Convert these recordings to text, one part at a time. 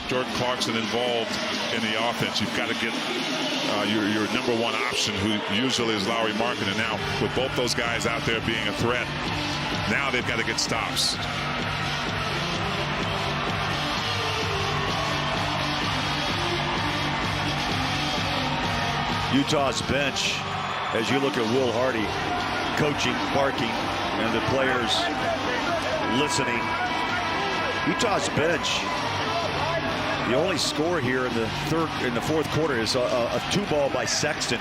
Jordan Clarkson involved in the offense, you've got to get your number one option, who usually is Lauri Markkanen. And now with both those guys out there being a threat, now they've got to get stops. Utah's bench, as you look at Will Hardy coaching, barking, and the players listening. Utah's bench, the only score here in the fourth quarter is a 2-ball by Sexton.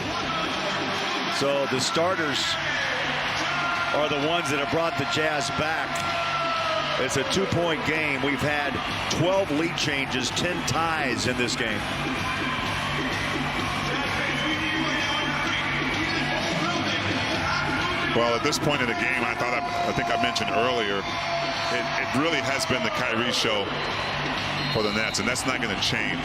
So the starters are the ones that have brought the Jazz back. It's a 2-point game. We've had 12 lead changes, 10 ties in this game. Well, at this point in the game, I think I mentioned earlier, it really has been the Kyrie show for the Nets, and that's not going to change.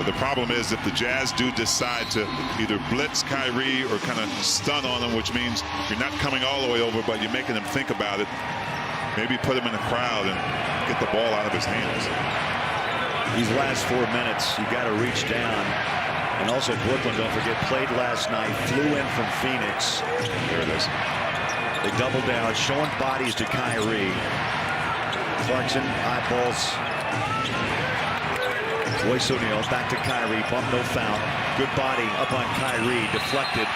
The problem is if the Jazz do decide to either blitz Kyrie or kind of stun on him, which means you're not coming all the way over, but you're making him think about it, maybe put him in a crowd and get the ball out of his hands. These last 4 minutes, you got to reach down. And also Brooklyn, don't forget, played last night, flew in from Phoenix. There it is. They doubled down, showing bodies to Kyrie. Clarkson eyeballs Royce O'Neal, back to Kyrie, bump, no foul. Good body up on Kyrie, deflected,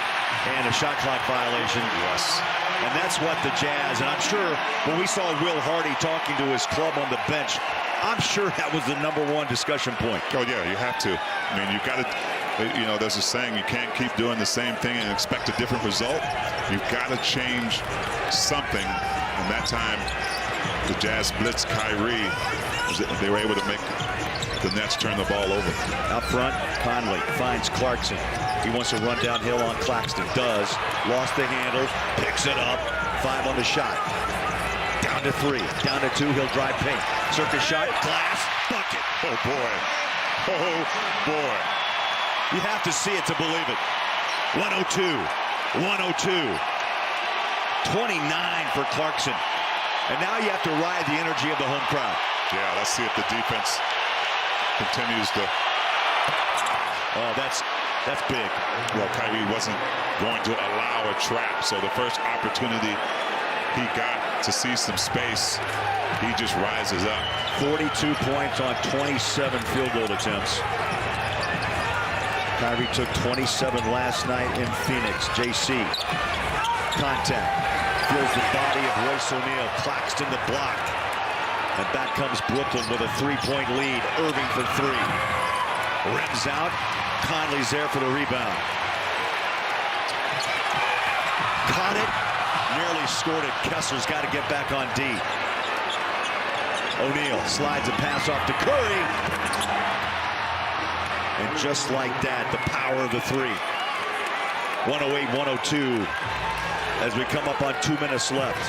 and a shot clock violation. Yes. And that's what the Jazz, and I'm sure when we saw Will Hardy talking to his club on the bench, I'm sure that was the #1 discussion point. Oh, yeah, you have to. I mean, you've got to. You know, there's a saying, you can't keep doing the same thing and expect a different result. You've got to change something. And that time, the Jazz blitzed Kyrie. They were able to make the Nets turn the ball over. Out front, Conley finds Clarkson. He wants to run downhill on Claxton. Does. Lost the handle. Picks it up. 5 on the shot. Down to 3. Down to 2. He'll drive paint. Circus shot. Glass. Bucket. Oh, boy. Oh, boy. You have to see it to believe it. 102, 102, 29 for Clarkson. And now you have to ride the energy of the home crowd. Yeah, let's see if the defense continues to. Oh, that's big. Well, Kyrie wasn't going to allow a trap, so the first opportunity he got to see some space, he just rises up. 42 points on 27 field goal attempts. Kyrie took 27 last night in Phoenix. JC, contact, feels the body of Royce O'Neal. Claxton the block. And back comes Brooklyn with a 3-point lead. Irving for 3. Rims out. Conley's there for the rebound. Caught it. Nearly scored it. Kessler's got to get back on D. O'Neal slides a pass off to Curry. And just like that, the power of the 3. 108-102 as we come up on 2 minutes left.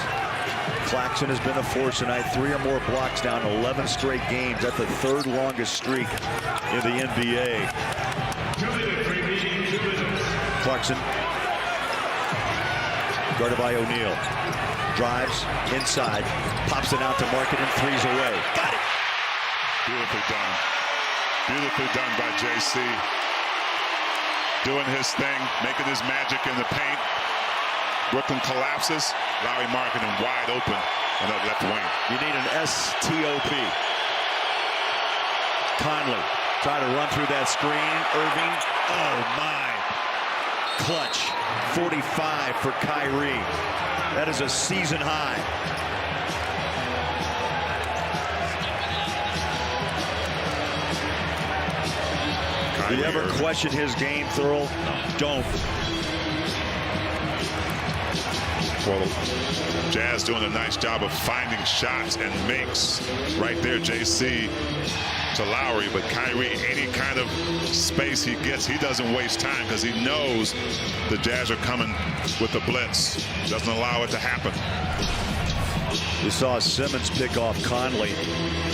Claxton has been a force tonight. 3 or more blocks down, 11 straight games. That's the 3rd longest streak in the NBA. Clarkson, guarded by O'Neal. Drives inside, pops it out to Markkanen, 3's away. Got it! Beautifully done. Beautifully done by JC. Doing his thing, making his magic in the paint. Brooklyn collapses. Lauri Markkanen wide open on that left wing. You need an STOP. Conley try to run through that screen. Irving. Oh my. Clutch. 45 for Kyrie. That is a season high. Do you ever question his game, Thurl? Don't. Well, Jazz doing a nice job of finding shots and makes right there, JC to Lauri, but Kyrie, any kind of space he gets, he doesn't waste time because he knows the Jazz are coming with the blitz. Doesn't allow it to happen. You saw Simmons pick off Conley,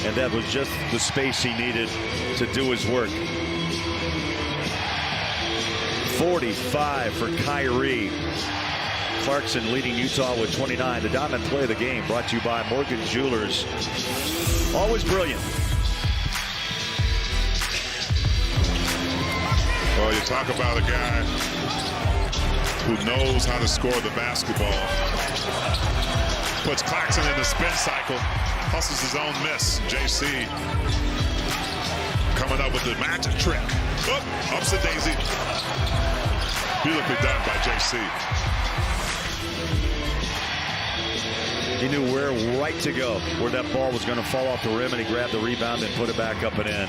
and that was just the space he needed to do his work. 45 for Kyrie. Clarkson leading Utah with 29. The dominant play of the game brought to you by Morgan Jewelers. Always brilliant. Talk about a guy who knows how to score the basketball. Puts Claxton in the spin cycle. Hustles his own miss. JC coming up with the magic trick. Ups the daisy. Beautifully done by JC. He knew where right to go, where that ball was going to fall off the rim, and he grabbed the rebound and put it back up and in.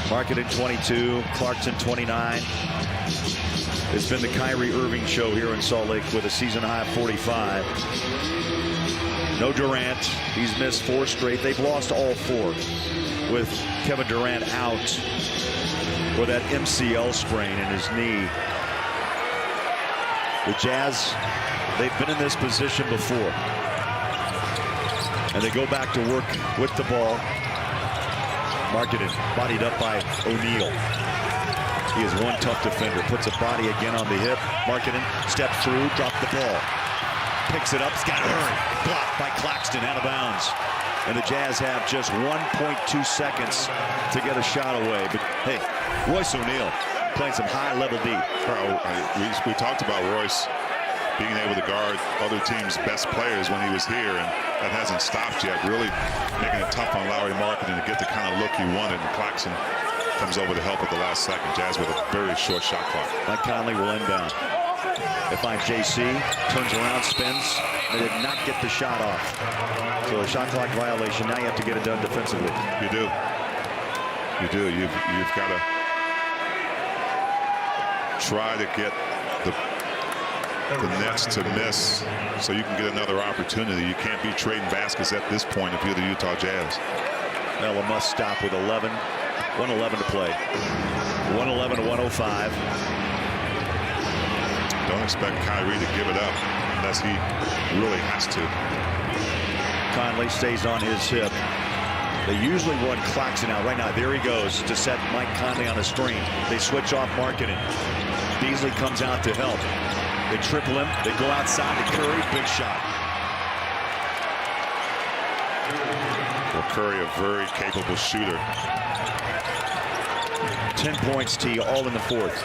Markkanen 22, Clarkson 29. It's been the Kyrie Irving show here in Salt Lake with a season high of 45. No Durant. He's missed 4 straight. They've lost all 4 with Kevin Durant out with that MCL sprain in his knee. The Jazz, they've been in this position before. And they go back to work with the ball. Markkanen bodied up by O'Neal. He is one tough defender. Puts a body again on the hip. Markkanen steps through, dropped the ball. Picks it up, he's got to hurry. Blocked by Claxton, out of bounds. And the Jazz have just 1.2 seconds to get a shot away. But hey, Royce O'Neal playing some high-level D. We talked about Royce being able to guard other teams' best players when he was here, and that hasn't stopped yet. Really making it tough on Lauri Markkanen to get the kind of look he wanted. And Claxton comes over to help at the last second. Jazz with a very short shot clock. Mike Conley will inbound. They find JC, turns around, spins. They did not get the shot off. So a shot clock violation. Now you have to get it done defensively. You do. You do. You've got to try to get the Nets to miss so you can get another opportunity. You can't be trading baskets at this point if you're the Utah Jazz. Well, a must stop with 1:11 to play. 111 to 105. Don't expect Kyrie to give it up unless he really has to. Conley stays on his hip. They usually run Claxton out. Right now, there he goes to set Mike Conley on a screen. They switch off Markkanen. Beasley comes out to help. They triple him. They go outside to Curry. Big shot. Well, Curry, a very capable shooter. 10 points, T, all in the 4th.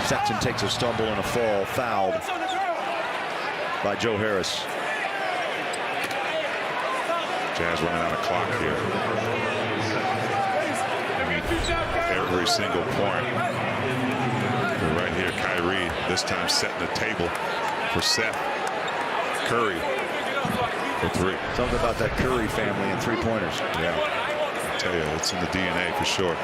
Sexton takes a stumble and a fall, fouled by Joe Harris. Jazz running out of clock here. Every single point. But right here, Kyrie, this time setting the table for Seth Curry for 3. Something about that Curry family and 3-pointers. Yeah, I tell you, it's in the DNA for sure.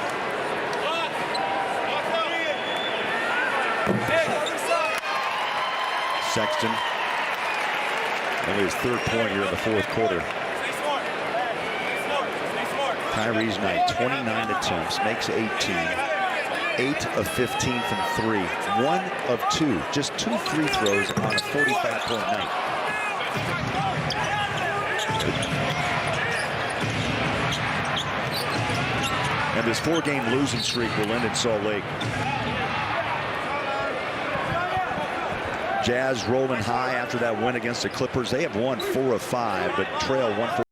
Sexton, only his 3rd point here in the 4th quarter. Kyrie's night, 29 attempts, makes 18. 8 of 15 from 3. 1 of 2, just 2 free throws on a 45-point night. And this 4-game losing streak will end in Salt Lake. Jazz rolling high after that win against the Clippers. They have won 4 of 5, but trail 1-4.